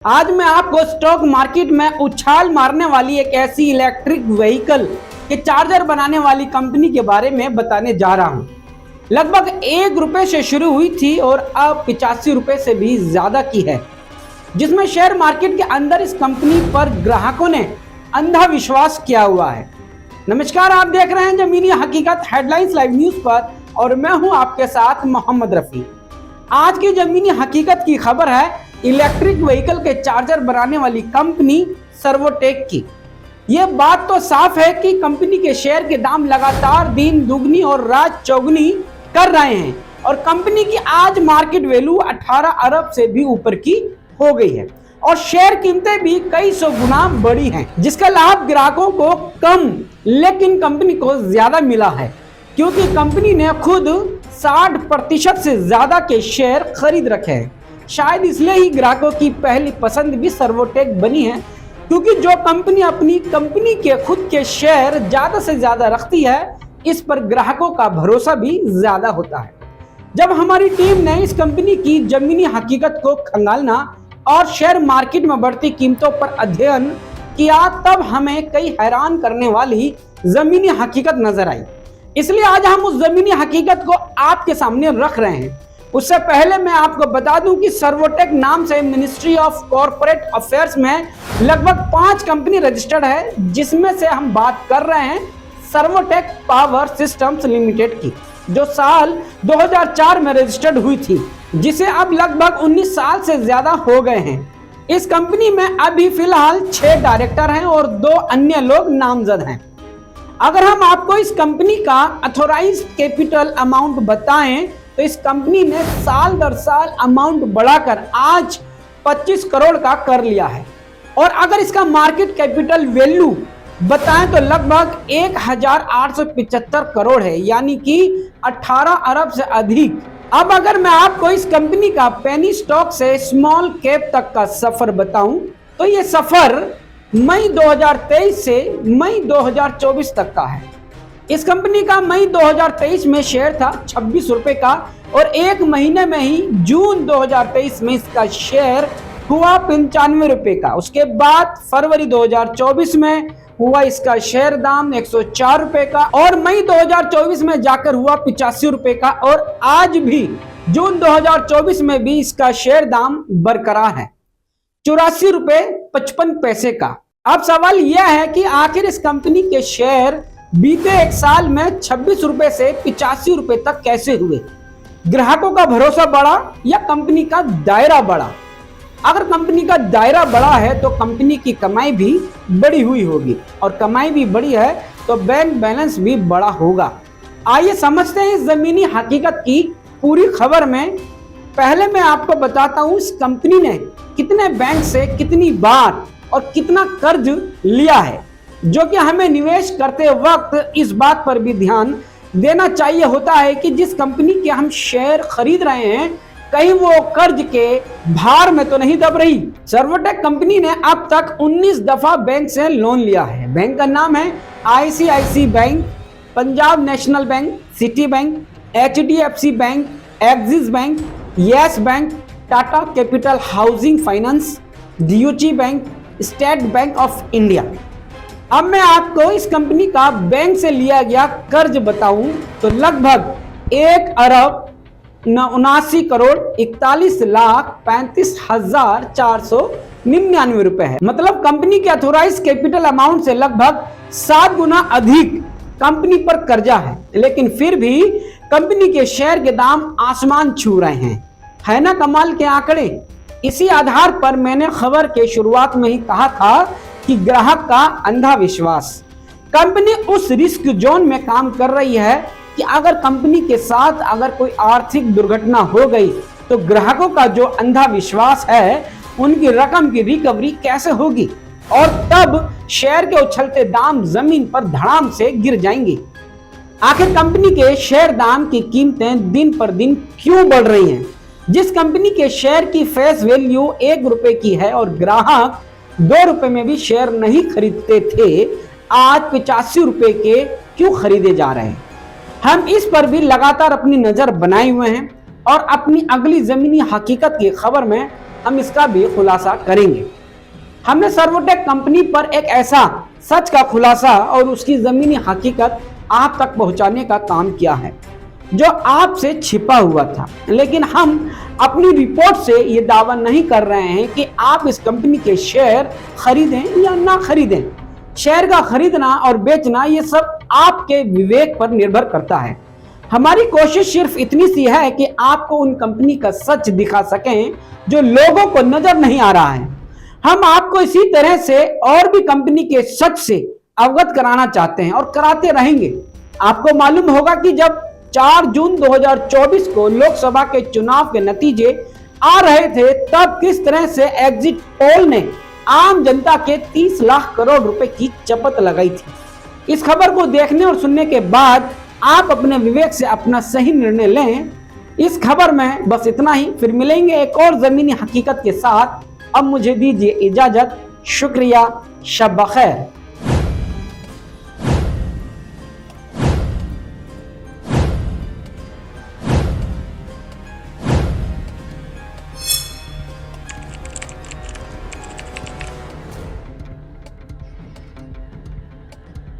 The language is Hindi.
आज मैं आपको स्टॉक मार्केट में उछाल मारने वाली एक ऐसी इलेक्ट्रिक व्हीकल के चार्जर बनाने वाली कंपनी के बारे में बताने जा रहा हूं। लगभग 1 रुपए से शुरू हुई थी और अब 85 रुपए से भी ज्यादा की है, जिसमें शेयर मार्केट के अंदर इस कंपनी पर ग्राहकों ने अंधा विश्वास किया हुआ है। नमस्कार, आप देख रहे हैं जमीनी हकीकत हेडलाइंस लाइव न्यूज पर और मैं हूं आपके साथ मोहम्मद रफी। आज की जमीनी हकीकत की खबर है इलेक्ट्रिक व्हीकल के चार्जर बनाने वाली कंपनी सर्वोटेक की। यह बात तो साफ है कि कंपनी के शेयर के दाम लगातार दिन दुगनी और रात चौगुनी कर रहे हैं और कंपनी की आज मार्केट वैल्यू 18 अरब से भी ऊपर की हो गई है और शेयर कीमतें भी कई सौ गुना बढ़ी हैं, जिसका लाभ ग्राहकों को कम लेकिन कंपनी को ज्यादा मिला है, क्योंकि कंपनी ने खुद 60% से ज्यादा के शेयर खरीद रखे हैं। शायद इसलिए ही ग्राहकों की पहली पसंद भी सर्वोटेक बनी है, क्योंकि जो कंपनी अपनी कंपनी के खुद के शेयर ज्यादा से ज्यादा रखती है, इस पर ग्राहकों का भरोसा भी ज्यादा होता है। जब हमारी टीम ने इस कंपनी की जमीनी हकीकत को खंगालना और शेयर मार्केट में बढ़ती कीमतों पर अध्ययन किया, तब हमें कई हैरान करने वाली जमीनी हकीकत नजर आई। इसलिए आज हम उस जमीनी हकीकत को आपके सामने रख रहे हैं। उससे पहले मैं आपको बता दूं कि सर्वोटेक नाम से मिनिस्ट्री ऑफ कॉर्पोरेट अफेयर्स में लगभग 5 कंपनी रजिस्टर्ड है, जिसमें से हम बात कर रहे हैं सर्वोटेक पावर सिस्टम्स लिमिटेड की, जो साल 2004 में रजिस्टर्ड हुई थी, जिसे अब लगभग 19 साल से ज्यादा हो गए हैं। इस कंपनी में अभी फिलहाल 6 डायरेक्टर हैं और 2 अन्य लोग नामजद हैं। अगर हम आपको इस कंपनी का अथोराइज्ड कैपिटल अमाउंट बताएं तो इस कंपनी ने साल दर साल अमाउंट बढ़ाकर आज 25 करोड़ का कर लिया है और अगर इसका मार्केट कैपिटल वैल्यू बताएं तो लगभग 1875 करोड़ है, यानी कि 18 अरब से अधिक। अब अगर मैं आपको इस कंपनी का पेनी स्टॉक से स्मॉल कैप तक का सफर बताऊं तो ये सफर मई 2023 से मई 2024 तक का है। इस कंपनी का मई 2023 में शेयर था 26 रुपए का और 1 महीने में ही जून 2023 में इसका शेयर हुआ 95 रुपए का। उसके बाद फरवरी 2024 में हुआ इसका शेयर दाम 104 रुपए का और मई 2024 में जाकर हुआ 85 रुपए का और आज भी जून 2024 में भी इसका शेयर दाम बरकरार है 84 रुपए 55 पैसे का। अब सवाल यह है कि आखिर इस कंपनी के शेयर बीते 1 साल में 26 रुपए से 85 रुपए तक कैसे हुए? ग्राहकों का भरोसा बढ़ा या कंपनी का दायरा बढ़ा? अगर कंपनी का दायरा बड़ा है तो कंपनी की कमाई भी बड़ी हुई होगी और कमाई भी बड़ी है तो बैंक बैलेंस भी बड़ा होगा। आइए समझते हैं इस जमीनी हकीकत की पूरी खबर में। पहले मैं आपको बताता हूं इस कंपनी ने कितने बैंक से कितनी बार और कितना कर्ज लिया है, जो कि हमें निवेश करते वक्त इस बात पर भी ध्यान देना चाहिए होता है कि जिस कंपनी के हम शेयर खरीद रहे हैं कहीं वो कर्ज के भार में तो नहीं दब रही। सर्वोटेक कंपनी ने अब तक 19 दफा बैंक से लोन लिया है। बैंक का नाम है ICICI bank, Punjab national bank, city bank, HDFC bank, axis bank, yes bank, Tata capital housing finance, DOG bank, state bank of India. अब मैं आपको इस कंपनी का बैंक से लिया गया कर्ज बताऊं तो लगभग 1 अरब 79 करोड़ 41 लाख 35,499 रुपए है। मतलब कंपनी के अथोराइज कैपिटल अमाउंट से लगभग 7 गुना अधिक कंपनी पर कर्जा है, लेकिन फिर भी कंपनी के शेयर के दाम आसमान छू रहे हैं। है ना कमाल के आंकड़े? इसी आधार पर मैंने खबर के शुरुआत में ही कहा था कि ग्राहक का अंधा विश्वास। कंपनी उस रिस्क जोन में काम कर रही है कि अगर कंपनी के साथ अगर कोई आर्थिक दुर्घटना हो गई तो ग्राहकों का जो अंधा विश्वास है उनकी रकम की रिकवरी कैसे होगी और तब शेयर के उछलते दाम जमीन पर धड़ाम से गिर जाएंगे। आखिर कंपनी के शेयर दाम की कीमतें दिन पर दिन क्यों बढ़ रही हैं? जिस कंपनी के शेयर की फेस वैल्यू 1 रुपए की है और ग्राहक 2 रुपए में भी शेयर नहीं खरीदते थे, आज 85 रुपए के क्यों खरीदे जा रहे हैं? हम इस पर भी लगातार अपनी नजर बनाए हुए हैं और अपनी अगली जमीनी हकीकत की खबर में हम इसका भी खुलासा करेंगे। हमने सर्वोटेक कंपनी पर एक ऐसा सच का खुलासा और उसकी जमीनी हकीकत आप तक पहुंचाने का काम किया है जो आपसे छिपा हुआ था, लेकिन हम अपनी रिपोर्ट से ये दावा नहीं कर रहे हैं कि आप इस कंपनी के शेयर खरीदें या ना खरीदें। शेयर का खरीदना और बेचना ये सब आपके विवेक पर निर्भर करता है। हमारी कोशिश सिर्फ इतनी सी है कि आपको उन कंपनी का सच दिखा सकें जो लोगों को नजर नहीं आ रहा है। हम आपको इसी तरह से और भी कंपनी के सच से अवगत कराना चाहते हैं और कराते रहेंगे। आपको मालूम होगा कि जब 4 जून 2024 को लोकसभा के चुनाव के नतीजे आ रहे थे, तब किस तरह से एग्जिट पोल ने आम जनता के 30 लाख करोड़ रुपए की चपत लगाई थी। इस खबर को देखने और सुनने के बाद आप अपने विवेक से अपना सही निर्णय लें। इस खबर में बस इतना ही, फिर मिलेंगे एक और जमीनी हकीकत के साथ। अब मुझे दीजिए इजाजत। शुक्रिया, शब बखैर।